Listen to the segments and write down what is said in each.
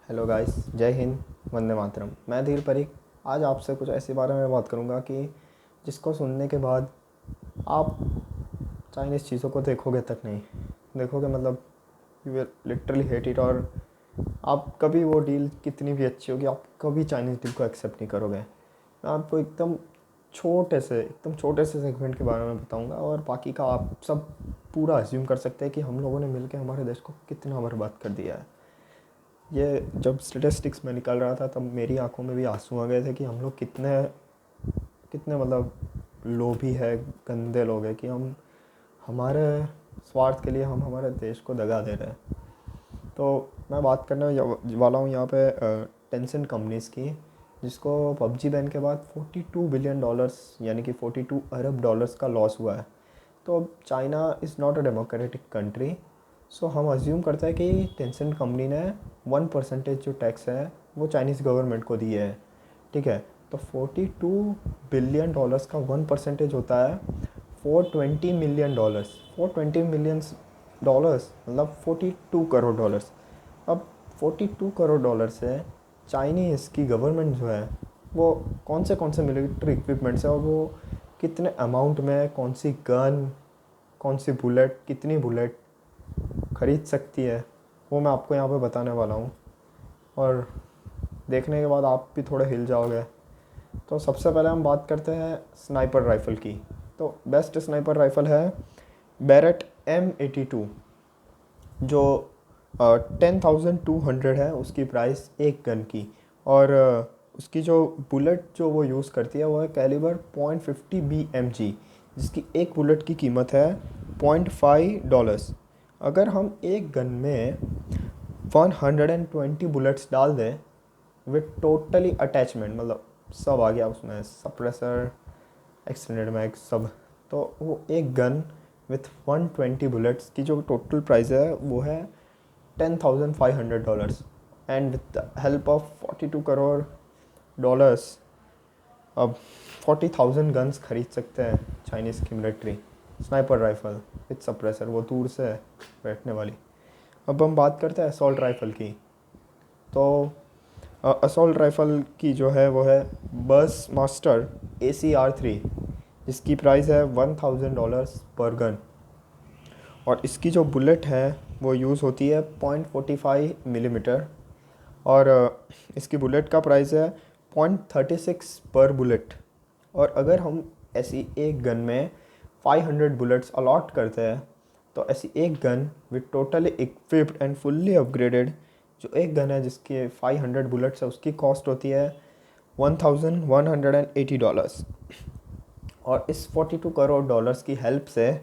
Hello guys, जय हिंद, वंदे मातरम। मैं धीर परीक आज आपसे कुछ ऐसे बारे में बात करूंगा कि जिसको सुनने के बाद आप चाइनीज़ चीज़ों को देखोगे तक नहीं। देखोगे मतलब you will literally hate it. और आप कभी वो डील कितनी भी अच्छी होगी, आप कभी चाइनीज़ डील को एक्सेप्ट नहीं करोगे। मैं आपको एकदम छोटे से सेगमेंट के बारे में बताऊंगा और बाकी का आप सब पूरा अज्यूम कर सकते हैं कि हम लोगों ने मिलकर हमारे देश को कितना बर्बाद कर दिया है। ये जब स्टेटिस्टिक्स में निकल रहा था तब मेरी आंखों में भी आंसू आ गए थे कि हम लोग कितने कितने मतलब लोभी है, गंदे लोग हैं कि हम हमारे स्वार्थ के लिए हम हमारे देश को दगा दे रहे हैं। तो मैं बात करने वाला हूँ यहाँ पे टेंसेंट कंपनीज़ की, जिसको पबजी बैन के बाद 42 बिलियन डॉलर्स यानी कि 42 अरब डॉलर्स का लॉस हुआ है। तो अब China is not a democratic country, so हम अज्यूम करते हैं कि टेंसेंट कंपनी ने 1% जो टैक्स है वो चाइनीज़ गवर्नमेंट को दिए है। ठीक है, तो 42 बिलियन डॉलर्स का 1% होता है 420 मिलियन डॉलर्स। 420 मिलियन डॉलर्स मतलब 42 करोड़ डॉलर्स। अब 42 करोड़ डॉलर से चाइनीज़ की गवर्नमेंट जो है वो कौन से मिलिट्री इक्विपमेंट्स है और वो कितने अमाउंट में कौन सी गन, कौन सी बुलेट, कितनी बुलेट ख़रीद सकती है, वो मैं आपको यहाँ पे बताने वाला हूँ। और देखने के बाद आप भी थोड़े हिल जाओगे। तो सबसे पहले हम बात करते हैं स्नाइपर राइफ़ल की। तो बेस्ट स्नाइपर राइफ़ल है बैरेट M82, जो 10,200 है उसकी प्राइस एक गन की। और उसकी जो बुलेट जो वो यूज़ करती है वो है कैलिबर .50 BMG, जिसकी एक बुलेट की कीमत है $0.5। अगर हम एक गन में 120 बुलेट्स डाल दें विथ टोटली अटैचमेंट, मतलब सब आ गया उसमें, सप्रेसर, एक्सटेंडेड मैग सब, तो वो एक गन विथ 120 बुलेट्स की जो टोटल प्राइस है वो है $10,500। And with the help of 42 crore dollars अब 40,000 गन्स खरीद सकते हैं चाइनीज़ की military. Sniper rifle with suppressor, वो दूर से बैठने वाली। अब हम बात करते हैं असॉल्ट राइफ़ल की। तो असॉल्ट राइफ़ल की जो है वो है बस मास्टर ACR3, जिसकी प्राइस है $1,000 पर गन। और इसकी जो बुलेट है वो यूज़ होती है .45 मिलीमीटर। और इसकी बुलेट का प्राइस है .36 पर बुलेट। और अगर हम ऐसी एक गन में 500 बुलेट्स अलॉट करते हैं तो ऐसी एक gun with totally equipped and fully upgraded, जो एक गन है जिसके 500 बुलेट्स है, उसकी कॉस्ट होती है $1,180। और इस 42 करोड़ डॉलर्स की हेल्प से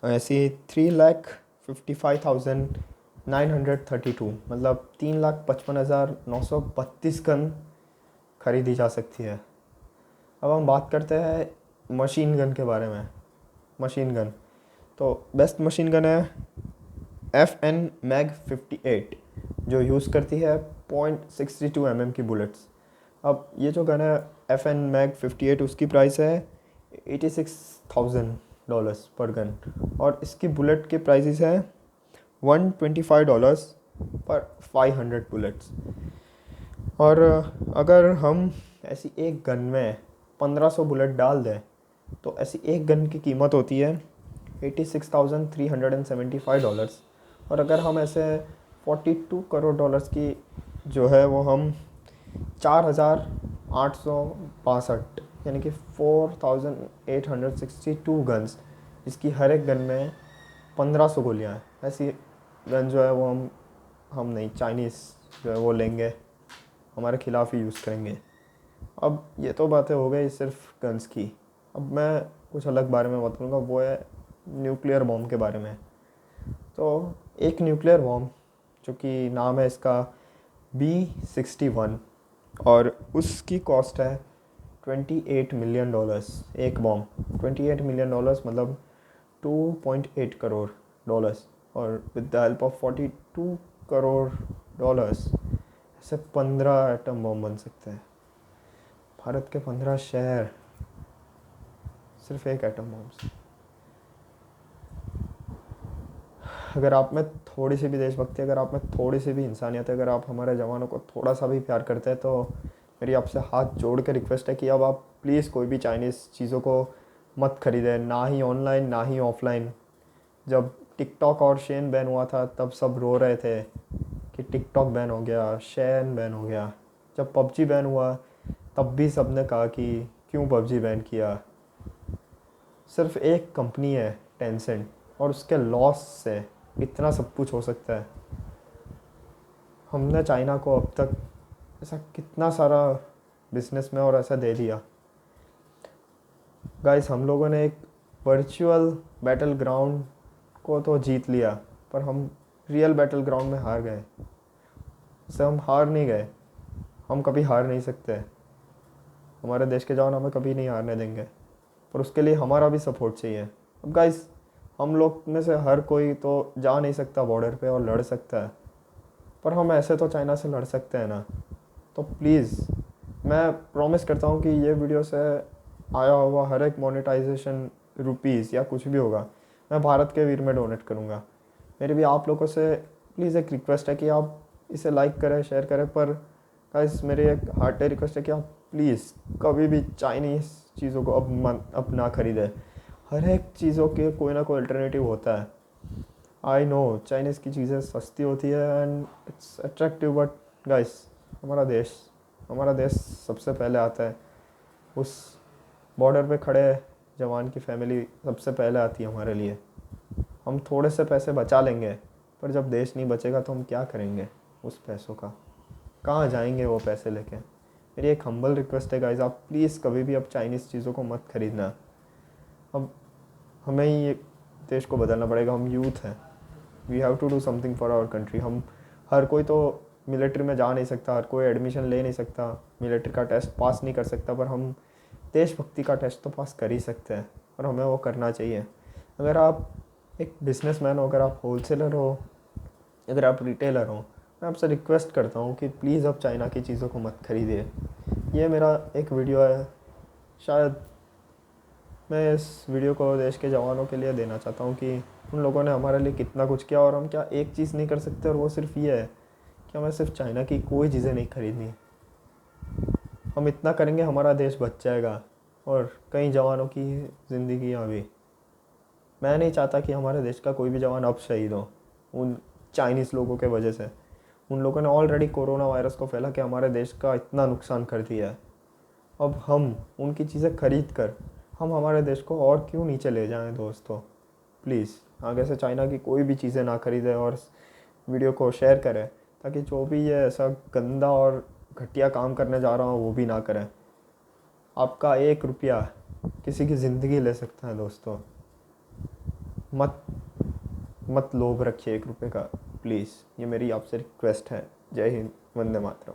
ऐसी 3,55,932 मतलब 3,55,932 गन खरीदी जा सकती है। अब हम बात करते हैं मशीन गन के बारे में। मशीन गन, तो बेस्ट मशीन गन है FN Mag 58, जो यूज़ करती है .62 mm की बुलेट्स। अब ये जो गन है FN Mag 58, उसकी प्राइस है $86,000 पर गन। और इसकी बुलेट के प्राइसेस हैं $125 पर 500 बुलेट्स। और अगर हम ऐसी एक गन में 1500 बुलेट डाल दें तो ऐसी एक गन की कीमत होती है $86,375। और अगर हम ऐसे 42 करोड़ डॉलर्स की जो है वो हम 4,862 यानी कि 4,862 गन्स, जिसकी हर एक गन में 1500 गोलियाँ हैं, ऐसी गन जो है वो हम नहीं, चाइनीज़ जो है वो लेंगे, हमारे खिलाफ़ ही यूज़ करेंगे। अब ये तो बातें हो गई सिर्फ गन्स की। अब मैं कुछ अलग बारे में बात करूँगा, वो है न्यूक्लियर बॉम्ब के बारे में। तो एक न्यूक्लियर बॉम्ब जो कि नाम है इसका B61, और उसकी कॉस्ट है $28 मिलियन एक बॉम्ब। $28 मिलियन मतलब 2.8 करोड़ डॉलर्स। और with the help of 42 crore dollars ऐसे 15 एटम बॉम्ब बन सकते हैं। भारत के 15 शहर सिर्फ एक एटम बॉम्ब से। अगर आप में थोड़ी सी भी देशभक्ति, अगर आप में थोड़ी सी भी इंसानियत है, अगर आप हमारे जवानों को थोड़ा सा भी प्यार करते हैं, तो मेरी आपसे हाथ जोड़ के रिक्वेस्ट है कि अब आप प्लीज़ कोई भी चाइनीज़ चीज़ों को मत खरीदें, ना ही ऑनलाइन ना ही ऑफलाइन। जब टिकटॉक और शेन बैन हुआ था तब सब रो रहे थे कि टिकटॉक बैन हो गया, शेन बैन हो गया। जब पबजी बैन हुआ तब भी सब ने कहा कि क्यों पबजी बैन किया। सिर्फ एक कंपनी है टेंसेंट, और उसके लॉस से इतना सब कुछ हो सकता है। हमने चाइना को अब तक ऐसा कितना सारा बिजनेस में और ऐसा दे दिया। गाइस, हम लोगों ने एक वर्चुअल बैटल ग्राउंड को तो जीत लिया, पर हम रियल बैटल ग्राउंड में हार गए। इससे हम हार नहीं गए, हम कभी हार नहीं सकते। हमारे देश के जवान हमें कभी नहीं हारने देंगे, पर उसके लिए हमारा भी सपोर्ट चाहिए। अब गाइस, हम लोग में से हर कोई तो जा नहीं सकता बॉर्डर पे और लड़ सकता है, पर हम ऐसे तो चाइना से लड़ सकते हैं ना। तो प्लीज़ मैं प्रॉमिस करता हूँ कि ये वीडियो से आया हुआ हर एक मोनेटाइजेशन रुपीज़ या कुछ भी होगा, मैं भारत के वीर में डोनेट करूँगा। मेरी भी आप लोगों से प्लीज़ एक रिक्वेस्ट है कि आप इसे लाइक करें, शेयर करें, पर गाइस मेरी एक हार्टे रिक्वेस्ट है कि आप प्लीज़ कभी भी चाइनीज़ चीज़ों को अब ना खरीदें। हर एक चीज़ों के कोई ना कोई अल्टरनेटिव होता है। आई नो चाइनीज़ की चीज़ें सस्ती होती है and it's attractive, but guys हमारा देश सबसे पहले आता है। उस बॉर्डर पे खड़े जवान की फैमिली सबसे पहले आती है हमारे लिए। हम थोड़े से पैसे बचा लेंगे, पर जब देश नहीं बचेगा तो हम क्या करेंगे उस पैसों का? कहाँ जाएंगे वो पैसे लेके? मेरी एक हम्बल रिक्वेस्ट है गाइस, आप प्लीज़ कभी भी अब चाइनीज़ चीज़ों को मत खरीदना। अब हमें ही ये देश को बदलना पड़ेगा। हम यूथ हैं, we have to do something for our country. हम हर कोई तो मिलिट्री में जा नहीं सकता, हर कोई एडमिशन ले नहीं सकता, मिलिट्री का टेस्ट पास नहीं कर सकता, पर हम देशभक्ति का टेस्ट तो पास कर ही सकते हैं, और हमें वो करना चाहिए। अगर आप एक बिजनेसमैन हो, अगर आप होलसेलर हो, अगर आप रिटेलर हो, मैं आपसे रिक्वेस्ट करता हूँ कि प्लीज़ अब चाइना की चीज़ों को मत खरीदिए। ये मेरा एक वीडियो है, शायद मैं इस वीडियो को देश के जवानों के लिए देना चाहता हूँ कि उन लोगों ने हमारे लिए कितना कुछ किया, और हम क्या एक चीज़ नहीं कर सकते, और वो सिर्फ ये है कि हमें सिर्फ चाइना की कोई चीज़ें नहीं खरीदनी। हम इतना करेंगे हमारा देश बच जाएगा, और कई जवानों की ज़िंदगियाँ भी। मैं नहीं चाहता कि हमारे देश का कोई भी जवान अब शहीद हो उन चाइनीज़ लोगों के वजह से। उन लोगों ने ऑलरेडी कोरोना वायरस को फैला के हमारे देश का इतना नुकसान कर दिया है। अब हम उनकी चीज़ें खरीद कर हम हमारे देश को और क्यों नीचे ले जाएं दोस्तों? प्लीज़ आगे से चाइना की कोई भी चीज़ें ना खरीदें, और वीडियो को शेयर करें, ताकि जो भी ये ऐसा गंदा और घटिया काम करने जा रहा हो वो भी ना करें। आपका 1 रुपया किसी की ज़िंदगी ले सकता है दोस्तों। मत मत लोभ रखिए 1 रुपये का, प्लीज़। ये मेरी आपसे रिक्वेस्ट है। जय हिंद, वंदे मातरम।